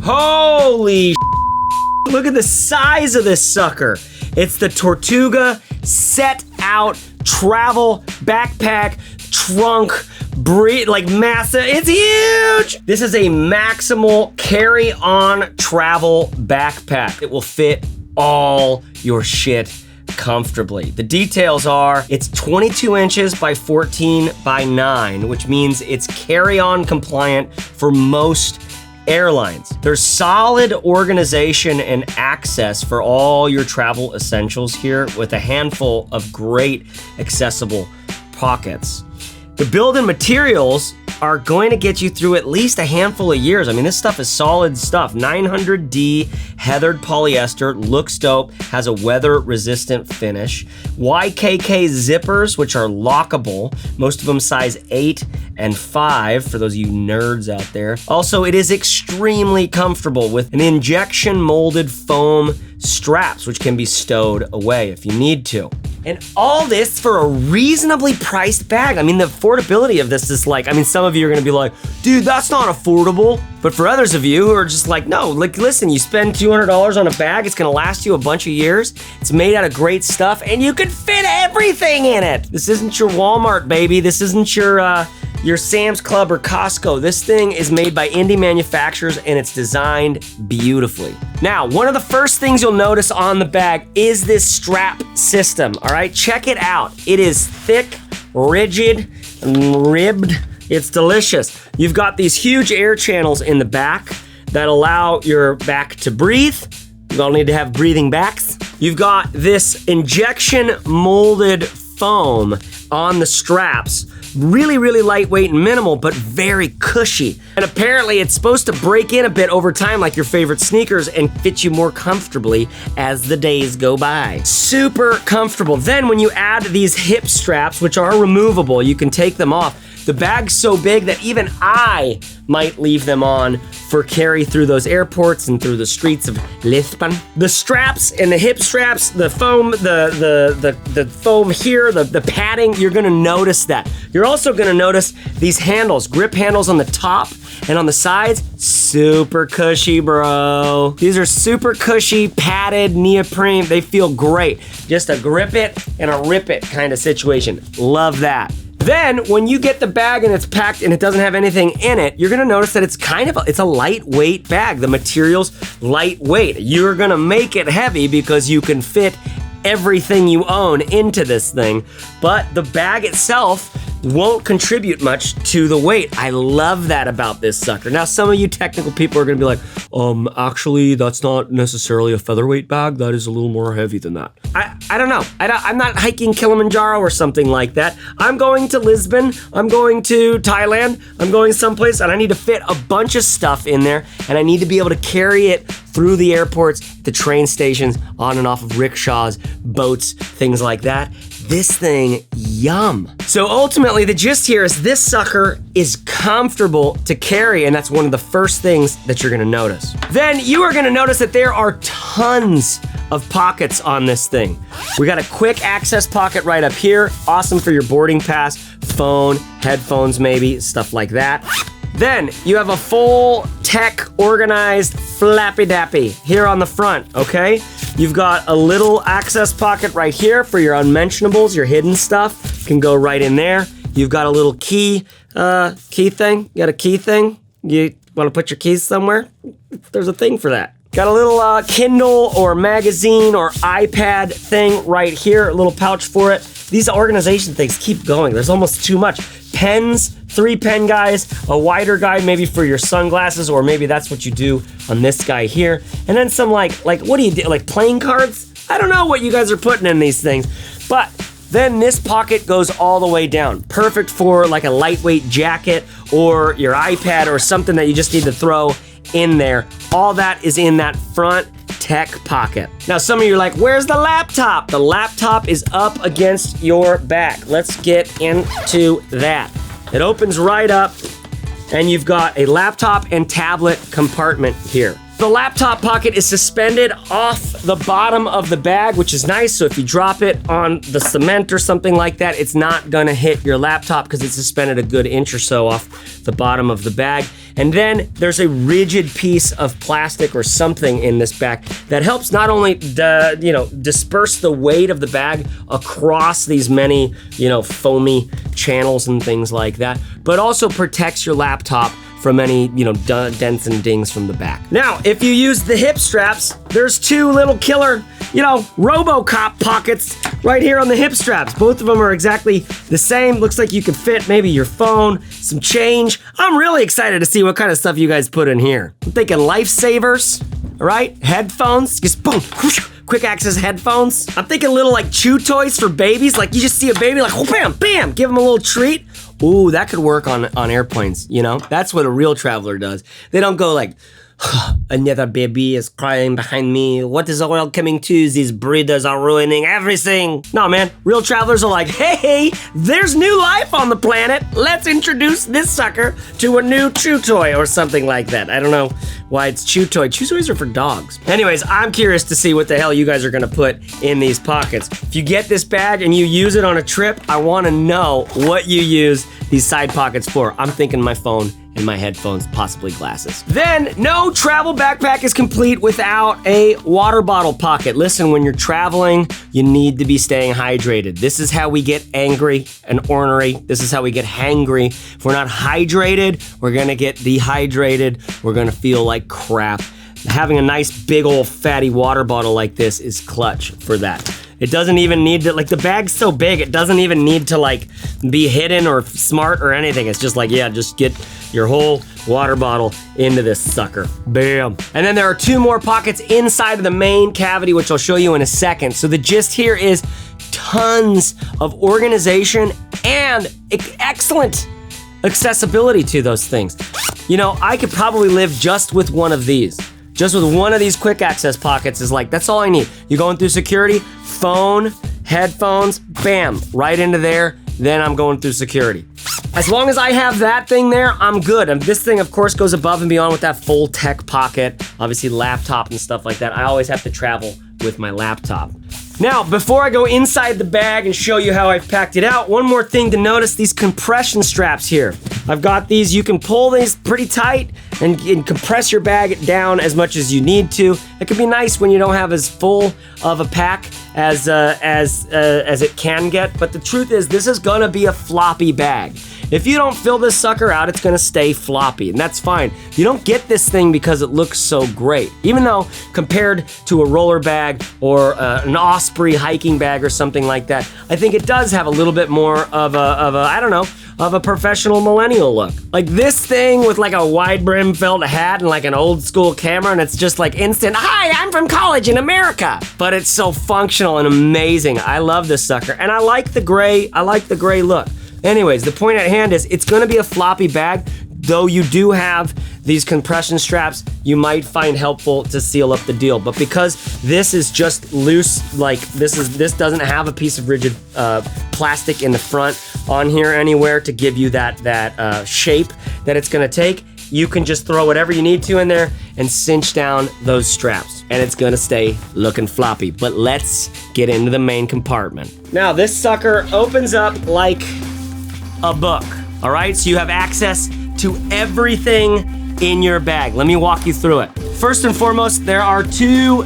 Holy look at the size of this sucker. It's the Tortuga Setout travel backpack trunk like massive. It's huge. This is a maximal carry-on travel backpack. It will fit all your shit comfortably. The details are, it's 22 inches by 14 by 9, which means it's carry-on compliant for most airlines. There's solid organization and access for all your travel essentials here with a handful of great accessible pockets. The build and materials are going to get you through at least a handful of years. I mean, this stuff is solid stuff. 900D heathered polyester, looks dope, has a weather-resistant finish. YKK zippers, which are lockable, most of them size 8 and 5, for those of you nerds out there. Also, it is extremely comfortable with an injection molded foam straps, which can be stowed away if you need to. And all this for a reasonably priced bag. I mean, the affordability of this is like, I mean, some of you are gonna be like, dude, that's not affordable. But for others of you who are just like, no, like, listen, you spend $200 on a bag, it's gonna last you a bunch of years. It's made out of great stuff, and you can fit everything in it. This isn't your Walmart, baby. This isn't your Sam's Club or Costco. This thing is made by indie manufacturers, and it's designed beautifully. Now, one of the first things you'll notice on the bag is this strap system, all right? Check it out. It is thick, rigid, and ribbed. It's delicious. You've got these huge air channels in the back that allow your back to breathe. You all need to have breathing backs. You've got this injection molded foam on the straps. Really, really lightweight and minimal, but very cushy. And apparently it's supposed to break in a bit over time like your favorite sneakers and fit you more comfortably as the days go by. Super comfortable. Then when you add these hip straps, which are removable, you can take them off. The bag's so big that even I might leave them on for carry through those airports and through the streets of Lisbon. The straps and the hip straps, the foam, the foam here, the padding, you're gonna notice that. You're also gonna notice these handles, grip handles on the top and on the sides, super cushy, bro. These are super cushy, padded neoprene. They feel great. Just a grip it and a rip it kind of situation. Love that. Then, when you get the bag and it's packed and it doesn't have anything in it, you're gonna notice that it's a lightweight bag. The material's lightweight. You're gonna make it heavy because you can fit everything you own into this thing, but the bag itself won't contribute much to the weight. I love that about this sucker. Now, some of you technical people are gonna be like, actually, that's not necessarily a featherweight bag. That is a little more heavy than that. I don't know. I'm not hiking Kilimanjaro or something like that. I'm going to Lisbon. I'm going to Thailand. I'm going someplace, and I need to fit a bunch of stuff in there, and I need to be able to carry it through the airports, the train stations, on and off of rickshaws, boats, things like that. This thing, yum. So ultimately, the gist here is this sucker is comfortable to carry, and that's one of the first things that you're gonna notice. Then you are gonna notice that there are tons of pockets on this thing. We got a quick access pocket right up here, awesome for your boarding pass, phone, headphones maybe, stuff like that. Then you have a full tech organized flappy dappy here on the front, okay? You've got a little access pocket right here for your unmentionables, your hidden stuff can go right in there. You've got a little key thing. You got a key thing? You wanna put your keys somewhere? There's a thing for that. Got a little Kindle or magazine or iPad thing right here, a little pouch for it. These organization things keep going. There's almost too much. Pens, 3 pen guys, a wider guy maybe for your sunglasses, or maybe that's what you do on this guy here. And then some like what do you do, like playing cards? I don't know what you guys are putting in these things, but then this pocket goes all the way down. Perfect for like a lightweight jacket or your iPad or something that you just need to throw in there. All that is in that front tech pocket. Now some of you are like, where's the laptop? The laptop is up against your back. Let's get into that. It opens right up and you've got a laptop and tablet compartment here. The laptop pocket is suspended off the bottom of the bag, which is nice. So if you drop it on the cement or something like that, it's not gonna hit your laptop because it's suspended a good inch or so off the bottom of the bag. And then there's a rigid piece of plastic or something in this bag that helps not only disperse the weight of the bag across these many, foamy channels and things like that, but also protects your laptop from any, dents and dings from the back. Now, if you use the hip straps, there's two little killer, RoboCop pockets right here on the hip straps. Both of them are exactly the same. Looks like you can fit maybe your phone, some change. I'm really excited to see what kind of stuff you guys put in here. I'm thinking lifesavers, all right? Headphones, just boom, whoosh, quick access headphones. I'm thinking little like chew toys for babies. Like you just see a baby like, oh, bam, bam, give them a little treat. Ooh, that could work on airplanes, That's what a real traveler does. They don't go like, another baby is crying behind me. What is the world coming to? These breeders are ruining everything. No, man, real travelers are like, hey, there's new life on the planet. Let's introduce this sucker to a new chew toy or something like that. I don't know why it's chew toy. Chew toys are for dogs. Anyways, I'm curious to see what the hell you guys are gonna put in these pockets. If you get this bag and you use it on a trip, I wanna know what you use these side pockets for. I'm thinking my phone and my headphones, possibly glasses. Then, no travel backpack is complete without a water bottle pocket. Listen, when you're traveling, you need to be staying hydrated. This is how we get angry and ornery. This is how we get hangry. If we're not hydrated, we're gonna get dehydrated. We're gonna feel like crap. Having a nice big old fatty water bottle like this is clutch for that. It doesn't even need to, the bag's so big, it doesn't even need to be hidden or smart or anything. It's just just get your whole water bottle into this sucker. Bam. And then there are two more pockets inside of the main cavity, which I'll show you in a second. So the gist here is tons of organization and excellent accessibility to those things. I could probably live just with one of these. Just with one of these quick access pockets is that's all I need. You're going through security, phone, headphones, bam, right into there. Then I'm going through security. As long as I have that thing there, I'm good. And this thing, of course, goes above and beyond with that full tech pocket, obviously laptop and stuff like that. I always have to travel with my laptop. Now, before I go inside the bag and show you how I've packed it out, one more thing to notice, these compression straps here. I've got these, you can pull these pretty tight and compress your bag down as much as you need to. It can be nice when you don't have as full of a pack as it can get, but the truth is this is gonna be a floppy bag. If you don't fill this sucker out, it's gonna stay floppy, and that's fine. You don't get this thing because it looks so great. Even though compared to a roller bag or an Osprey hiking bag or something like that, I think it does have a little bit more of a professional millennial look. Like this thing with a wide brim felt hat and an old school camera, and it's just instant, hi, I'm from college in America. But it's so functional and amazing. I love this sucker, and I like the gray look. Anyways, the point at hand is it's gonna be a floppy bag, though you do have these compression straps you might find helpful to seal up the deal. But because this is just loose, this doesn't have a piece of rigid plastic in the front on here anywhere to give you that shape that it's gonna take, you can just throw whatever you need to in there and cinch down those straps, and it's gonna stay looking floppy. But let's get into the main compartment. Now, this sucker opens up like a book, all right? So you have access to everything in your bag. Let me walk you through it. First and foremost, there are two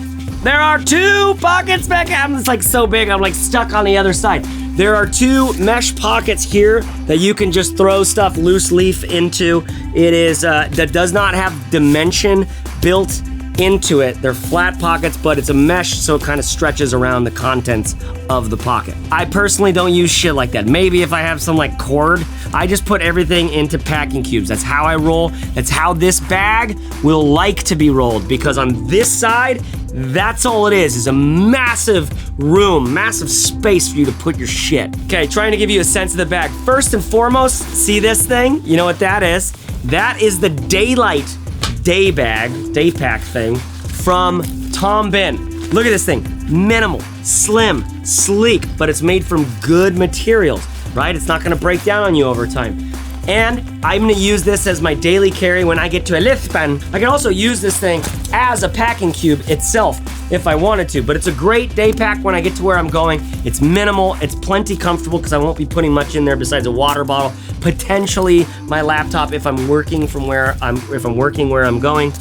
pockets back. It's so big, I'm stuck on the other side. There are two mesh pockets here that you can just throw stuff loose leaf into. It is, that does not have dimension built into it. They're flat pockets, but it's a mesh, so it kind of stretches around the contents of the pocket. I personally don't use shit like that. Maybe if I have some cord, I just put everything into packing cubes. That's how I roll. That's how this bag will like to be rolled, because on this side, that's all it is a massive room, massive space for you to put your shit. Okay, trying to give you a sense of the bag. First and foremost, see this thing? You know what that is? That is the Daylight day pack thing from Tom Ben. Look at this thing, minimal, slim, sleek, but it's made from good materials, right? It's not gonna break down on you over time. And I'm gonna use this as my daily carry when I get to Lisbon. I can also use this thing as a packing cube itself if I wanted to, but it's a great day pack when I get to where I'm going. It's minimal, it's plenty comfortable because I won't be putting much in there besides a water bottle, potentially my laptop if I'm working from where I'm going.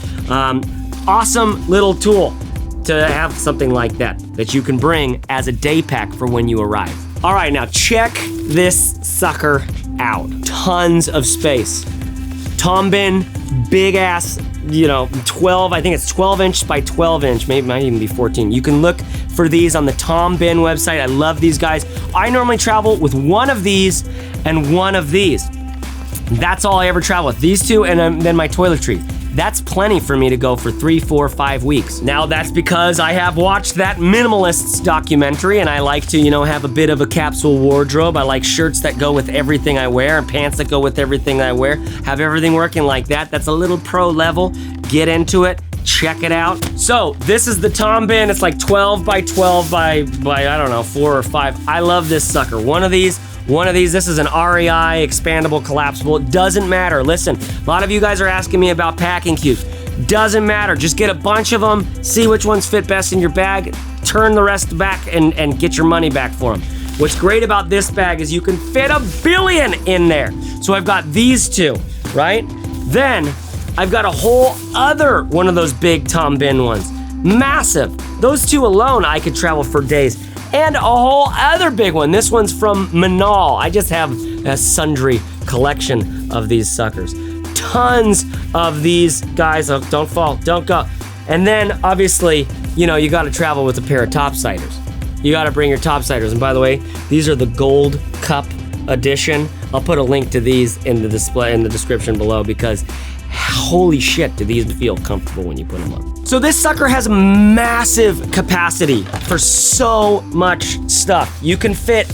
Awesome little tool to have something like that you can bring as a day pack for when you arrive. All right, now check this sucker out. Tons of space. Tom bin, big ass, 12, I think it's 12 inch by 12 inch, maybe might even be 14. You can look for these on the Tom Bin website. I love these guys. I normally travel with one of these and one of these. That's all I ever travel with. These two and then my toiletries. That's plenty for me to go for 3, 4, 5 weeks. Now that's because I have watched that Minimalists documentary and I like to, have a bit of a capsule wardrobe. I like shirts that go with everything I wear and pants that go with everything I wear. Have everything working like that. That's a little pro level. Get into it. Check it out. So this is the Tom Bin. It's like 12 by 12 by I don't know, 4 or 5. I love this sucker. One of these, this is an REI, expandable, collapsible. It doesn't matter. Listen, a lot of you guys are asking me about packing cubes. Doesn't matter. Just get a bunch of them, see which ones fit best in your bag, turn the rest back and get your money back for them. What's great about this bag is you can fit 1 billion in there. So I've got these two, right? Then I've got a whole other one of those big Tom Bin ones. Massive. Those two alone, I could travel for days. And a whole other big one. This one's from Manal. I just have a sundry collection of these suckers. Tons of these guys. Oh, don't fall, don't go. And then obviously, you gotta travel with a pair of topsiders. You gotta bring your topsiders. And by the way, these are the gold cup edition. I'll put a link to these in the display in the description below because holy shit, do these feel comfortable when you put them on. So this sucker has massive capacity for so much stuff. You can fit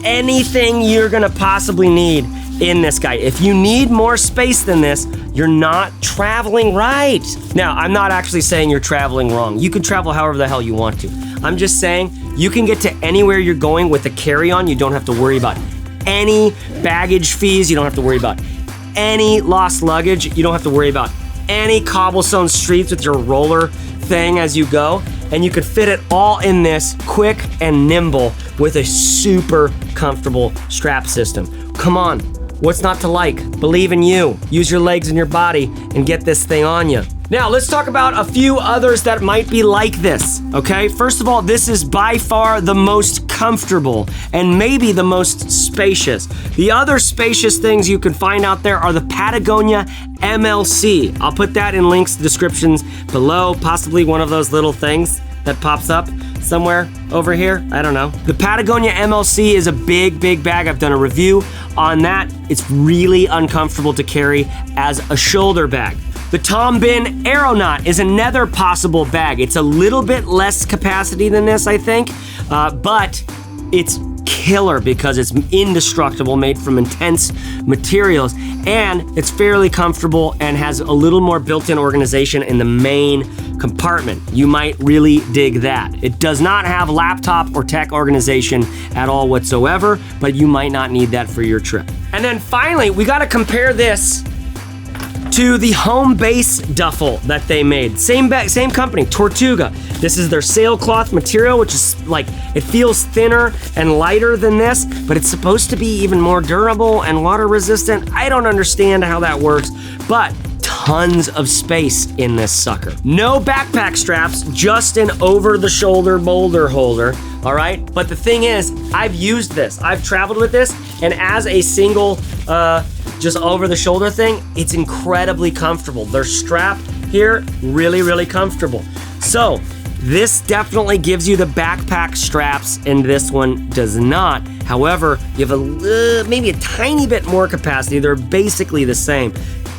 anything you're gonna possibly need in this guy. If you need more space than this, you're not traveling right. Now, I'm not actually saying you're traveling wrong. You can travel however the hell you want to. I'm just saying you can get to anywhere you're going with a carry-on. You don't have to worry about any baggage fees. You don't have to worry about any lost luggage. You don't have to worry about any cobblestone streets with your roller thing as you go. And you could fit it all in this quick and nimble with a super comfortable strap system. Come on, what's not to like? Believe in you. Use your legs and your body and get this thing on you. Now, let's talk about a few others that might be like this, okay? First of all, this is by far the most comfortable and maybe the most spacious. The other spacious things you can find out there are the Patagonia MLC. I'll put that in links, descriptions below, possibly one of those little things that pops up somewhere over here. I don't know. The Patagonia MLC is a big, big bag. I've done a review on that. It's really uncomfortable to carry as a shoulder bag. The Tom Bin Aeronaut is another possible bag. It's a little bit less capacity than this, I think, but it's killer because it's indestructible, made from intense materials, and it's fairly comfortable and has a little more built-in organization in the main compartment. You might really dig that. It does not have laptop or tech organization at all whatsoever, but you might not need that for your trip. And then finally, we gotta compare this to the home base duffel that they made. Same company, Tortuga. This is their sailcloth material, which is like, it feels thinner and lighter than this, but it's supposed to be even more durable and water resistant. I don't understand how that works, but tons of space in this sucker. No backpack straps, just an over-the-shoulder boulder holder, all right? But the thing is, I've used this. I've traveled with this, and as a single, just over-the-shoulder thing, it's incredibly comfortable. Their strap here, really, really comfortable. So, this definitely gives you the backpack straps, and this one does not. However, you have maybe a tiny bit more capacity. They're basically the same.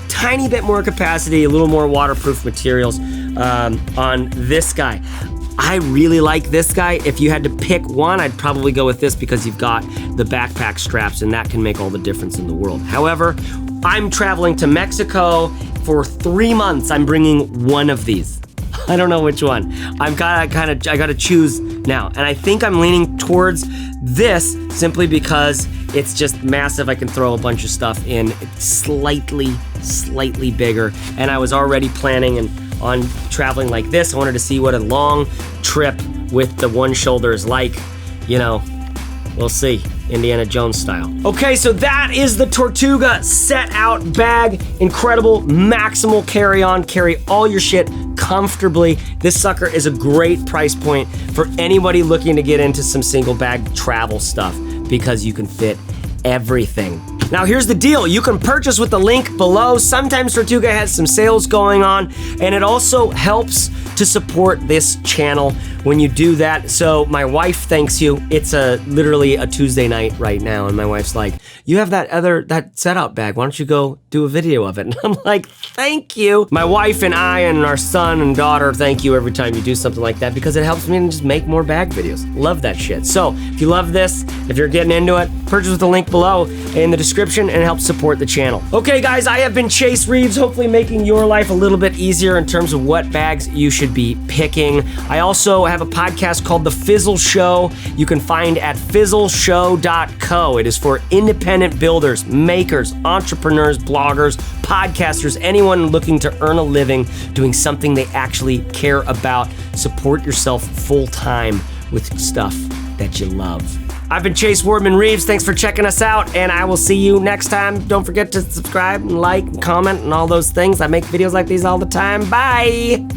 Tiny bit more capacity, a little more waterproof materials on this guy. I really like this guy. If you had to pick one, I'd probably go with this because you've got the backpack straps and that can make all the difference in the world. However, I'm traveling to Mexico for 3 months. I'm bringing one of these. I don't know which one. I gotta choose now. And I think I'm leaning towards this simply because It's just massive. I can throw a bunch of stuff in. It's slightly bigger. And I was already planning on traveling like this. I wanted to see what a long trip with the one shoulder is like. You know, we'll see. Indiana Jones style. Okay, so that is the Tortuga Setout bag. Incredible, maximal carry-on. Carry all your shit comfortably. This sucker is a great price point for anybody looking to get into some single bag travel stuff because you can fit everything. Now here's the deal, you can purchase with the link below. Sometimes Tortuga has some sales going on, and it also helps to support this channel when you do that. So my wife thanks you. It's literally a Tuesday night right now, and my wife's like, you have that Setout bag, why don't you go do a video of it? And I'm like, thank you. My wife and I and our son and daughter thank you every time you do something like that because it helps me to just make more bag videos. Love that shit. So if you love this, if you're getting into it, purchase with the link below in the description and help support the channel. Okay guys, I have been Chase Reeves, hopefully making your life a little bit easier in terms of what bags you should be picking. I also have a podcast called The Fizzle Show. You can find at fizzleshow.co. It is for independent builders, makers, entrepreneurs, bloggers, podcasters, anyone looking to earn a living doing something they actually care about. Support yourself full time with stuff that you love. I've been Chase Wardman Reeves. Thanks for checking us out, and I will see you next time. Don't forget to subscribe and like and comment and all those things. I make videos like these all the time. Bye!